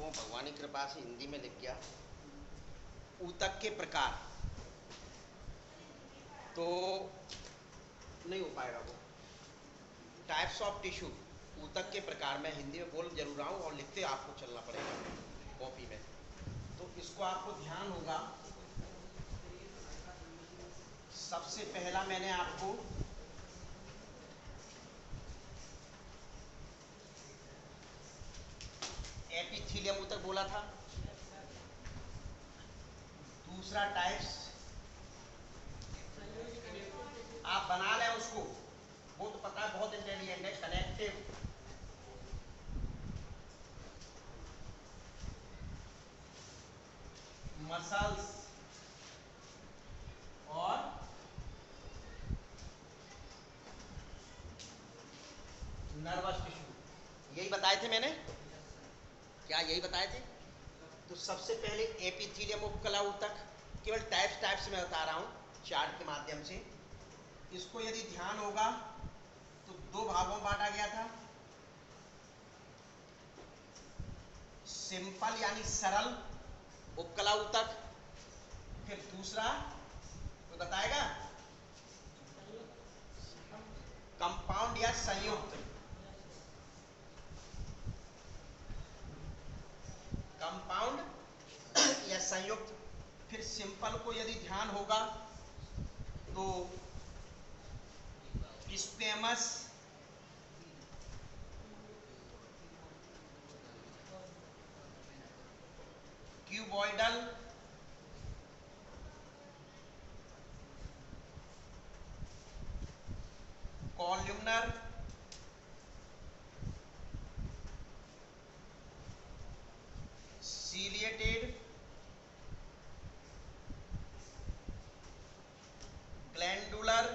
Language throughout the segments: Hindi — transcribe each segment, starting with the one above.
वो भगवान की कृपा से हिंदी में लिख गया। ऊतक के प्रकार तो नहीं हो पाएगा वो। टाइप्स ऑफ टिश्यू, ऊतक के प्रकार, मैं हिंदी में बोल जरूर रहा हूँ और लिखते आपको चलना पड़ेगा कॉपी में। तो इसको आपको ध्यान होगा। सबसे पहला मैंने आपको एपिथीलियम ऊतक बोला था। दूसरा टाइप्स आप बना लें उसको, वो तो पता है बहुत इंटेलिजेंट है। कनेक्टिव मसल्स और नर्वस टिश्यू, यही बताए थे मैंने, क्या यही बताए थे? तो सबसे पहले एपिथीलियम उपकला ऊतक, केवल टाइप्स में बता रहा हूं चार्ट के माध्यम से। इसको यदि ध्यान होगा तो दो भागों में बांटा गया था। सिंपल यानी सरल उपकला ऊतक, फिर दूसरा तो बताएगा कंपाउंड या संयुक्त। कंपाउंड या संयुक्त। फिर सिंपल को यदि ध्यान होगा तो squamous, cuboidal, columnar, ciliated, glandular,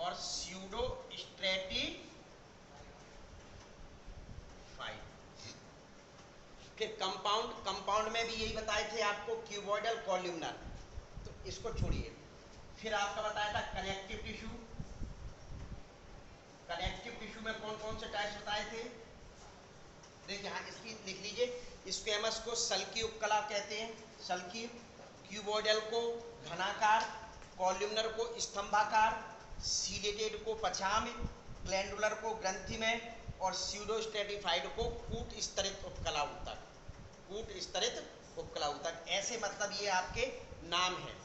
और स्यूडो स्ट्रेटिफाइड। फिर कंपाउंड में भी यही बताए थे आपको, क्यूबॉइडल, कॉल्यूमनर। तो इसको छोड़िए। फिर आपका बताया था कनेक्टिव टिश्यू। कनेक्टिव टिश्यू में कौन कौन से टाइप्स बताए थे? देखिए हाँ, इसकी लिख लीजिए। स्क्वेमस को सल्की उपकला कहते हैं, सल्की। क्यूबॉइडल को घनाकार, कॉल्यूमनर को स्तंभाकार, सीलेटेड को पछा में, ग्लैंडुलर को ग्रंथि में, और स्यूडो स्ट्रेटिफाइड को कूट स्तरित उपकला ऊतक। कूट स्तरित उपकला ऊतक, ऐसे मतलब ये आपके नाम हैं।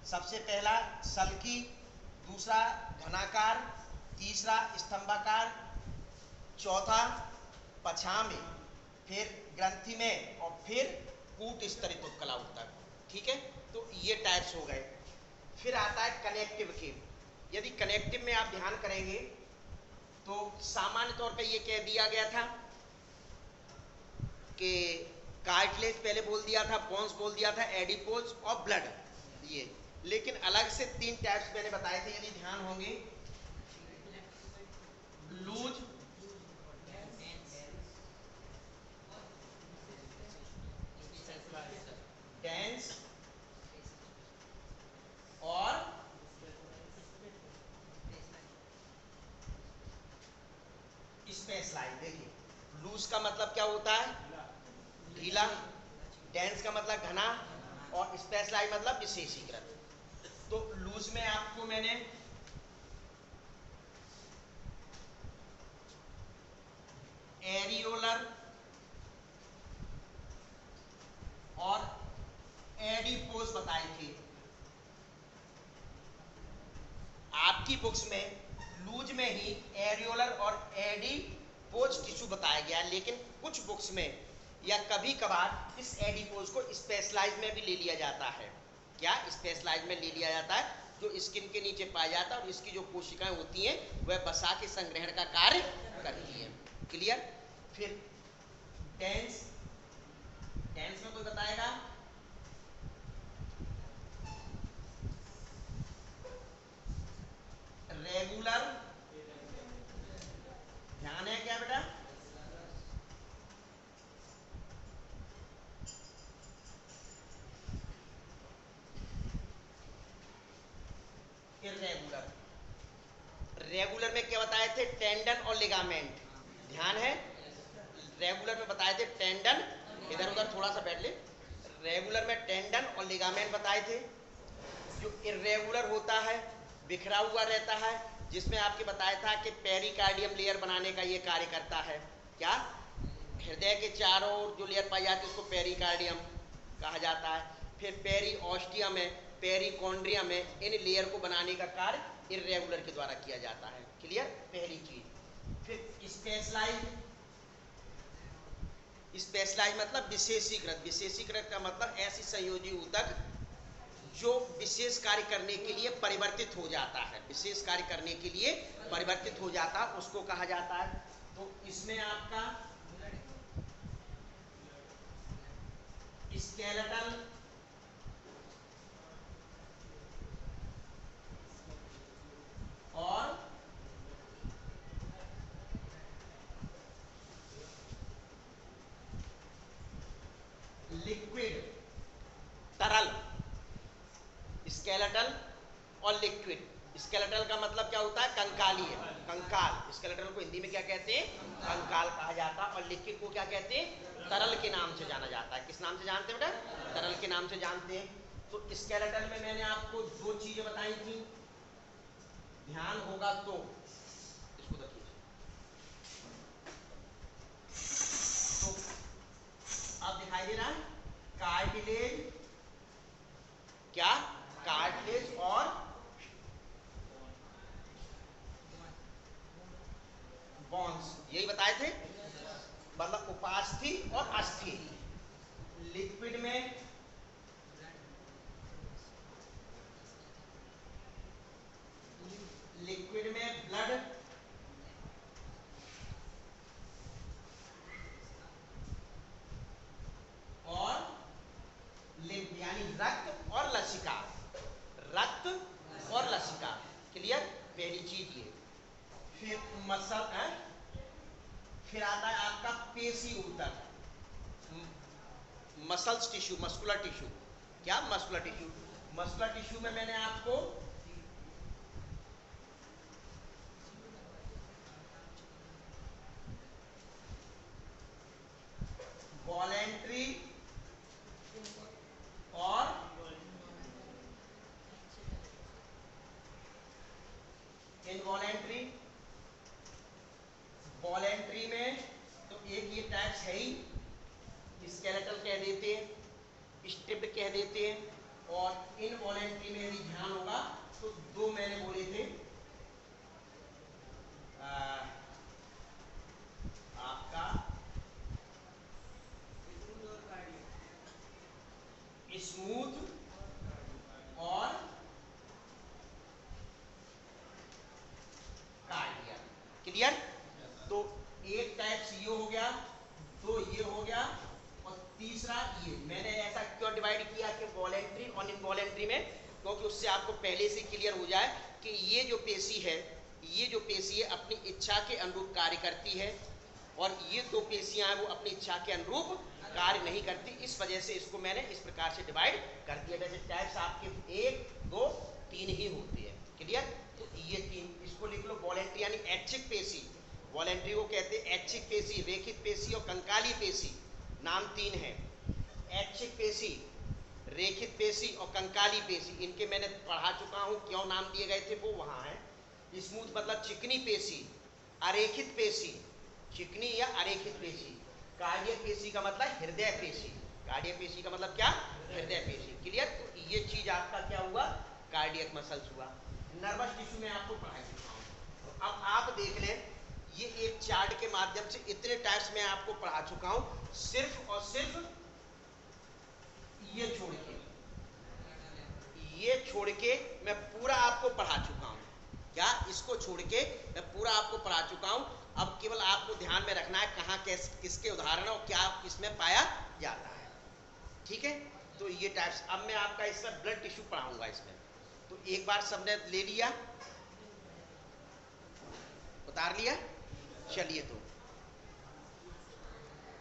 सबसे पहला सल्की, दूसरा घनाकार, तीसरा स्तंभाकार, चौथा पछा में, फिर ग्रंथि में, और फिर कूट स्तरित उपकला ऊतक। ठीक है, तो ये टाइप्स हो गए। फिर आता है कनेक्टिव के। यदि कनेक्टिव में आप ध्यान करेंगे तो सामान्य तौर पे ये कह दिया गया था कि कार्टिलेज पहले बोल दिया था, बोन्स बोल दिया था, एडिपोज और ब्लड, ये। लेकिन अलग से तीन टाइप्स मैंने बताए थे, यदि ध्यान होंगे। लूज, डेंस और स्पेशलाइज। देखिए लूज का मतलब क्या होता है? ढीला। डेंस का मतलब घना, और स्पेशलाइज मतलब विशेषीकृत। तो लूज में आपको मैंने एरियोलर और एडिपोज बताए थे। आपकी बुक्स में लूज में ही एरियोलर और एडिपोज टिश्यू बताया गया है, लेकिन कुछ बुक्स में या कभी कभार इस एडिपोज को स्पेशलाइज में भी ले लिया जाता है। क्या स्पेशलाइज में ले लिया जाता है? जो स्किन के नीचे पाया जाता है और इसकी जो कोशिकाएं होती हैं वह वसा के संग्रहण का कार्य करती हैं। क्लियर? फिर टेंस, टेंस में कोई बताएगा? रेगुलर, ध्यान है क्या बेटा? इर्रेगुलर। बताए थे टेंडन और लिगामेंट, ध्यान है। रेगुलर में बताए थे टेंडन, इधर उधर थोड़ा सा बैठ ले। रेगुलर में टेंडन और लिगामेंट बताए थे। जो इर्रेगुलर होता है, बिखरा हुआ रहता है, जिसमें आपके बताया था कि पेरिकार्डियम लेयर बनाने का ये कार्य करता है। क्या? हृदय के चारों ओर जो लेयर पाई जाती है उसको पेरिकार्डियम कहा जाता है। फिर पेरीऑस्टियम है, पेरिकॉन्ड्रियम है, इन लेयर को बनाने का कार्य इर्रेगुलर के द्वारा किया जाता है। क्लियर? पहली चीज। फिर स्पेशलाइज, स्पेशलाइज मतलब विशेषीकृत। विशेषीकृत का मतलब ऐसी संयोजी ऊतक जो विशेष कार्य करने के लिए परिवर्तित हो जाता है, विशेष कार्य करने के लिए परिवर्तित हो जाता है, उसको कहा जाता है। तो इसमें आपका स्केलेटल और लिक्विड, तरल, स्केलेटल और लिक्विड। स्केलेटल का मतलब क्या होता है? कंकालीय, कंकाल। स्केलेटल को हिंदी में क्या कहते हैं? कंकाल कहा जाता है। और लिक्विड को क्या कहते हैं? तरल के नाम से जाना जाता है। किस नाम से जानते हैं बेटा? तरल के नाम से जानते हैं। तो स्केलेटल में मैंने आपको दो चीजें बताई थी, ध्यान होगा तो। इसको देखिए, तो अब दिखाई दे रहा है कार्टिलेज, क्या? कार्टिलेज और बॉन्स, यही बताए थे, मतलब उपास्थि और अस्थि। लिक्विड में ब्लड और लिम्फ, यानी रक्त और लसिका, रक्त और लसिका। क्लियर? पहली चीज ये। फिर मसल है, फिर आता है आपका पेशी ऊतक, मसल्स टिश्यू, मस्कुलर टिश्यू। क्या? Muscular tissue. मस्कुलर टिश्यू में मैंने आपको वॉलेंट्री और इनवॉलेंट्री। वॉलेंट्री में तो एक ये टाइप्स है ही, स्केलेटल कह देते हैं, स्ट्रिप्ड कह देते हैं। और इनवॉलेंट्री में यदि ध्यान होगा तो दो मैंने बोले थे, आपका स्मूथ और कार्डियक। क्लियर? तो एक टाइप ये हो गया, दो ये हो गया, और तीसरा ये। मैंने ऐसा क्यों डिवाइड किया कि वॉलेंट्री और इनवॉलेंट्री में? क्योंकि उससे आपको पहले से क्लियर हो जाए कि ये जो पेशी है, ये जो पेशी है अपनी इच्छा के अनुरूप कार्य करती है, और ये दो पेशियां हैं वो अपनी इच्छा के अनुरूप कार्य नहीं करती। इस वजह से इसको मैंने इस प्रकार से डिवाइड कर दिया। वैसे टाइप्स आपके 1, 2, 3 ही होते हैं। क्लियर? तो ये 3, इसको लिख लो। वॉलेंट्री यानी ऐच्छिक पेशी, वॉलेंट्री को कहते हैं ऐच्छिक पेशी, रेखित पेशी और कंकाली पेशी, नाम 3 है। ऐच्छिक पेशी, रेखित पेशी और कंकाली पेशी, इनके मैंने पढ़ा चुका हूं, क्यों नाम दिए गए थे वो वहां है। स्मूथ मतलब चिकनी पेशी, अरेखित पेशी, चिकनी या अरेखित पेशी। कार्डियक पेशी का मतलब हृदय पेशी, कार्डियक पेशी का मतलब क्या? हृदय पेशी। क्लियर? तो ये चीज आपका क्या हुआ? कार्डियक मसल्स हुआ। नर्वस टिश्यू में आपको पढ़ाई चुका हूं। तो अब आप देख लें, ये एक चार्ट के माध्यम से इतने टाइप्स में आपको पढ़ा चुका हूं, सिर्फ और सिर्फ ये छोड़ के, ये छोड़ के मैं पूरा आपको पढ़ा चुका हूं। क्या? इसको छोड़ के मैं पूरा आपको पढ़ा चुका हूं। अब केवल आपको ध्यान में रखना है कहाँ किसके उदाहरण और क्या किसमें पाया जाता है। ठीक है? तो ये टाइप्स। अब मैं आपका इसमें ब्लड टिश्यू पढ़ाऊंगा इसमें। तो एक बार सबने ले लिया, उतार लिया? चलिए तो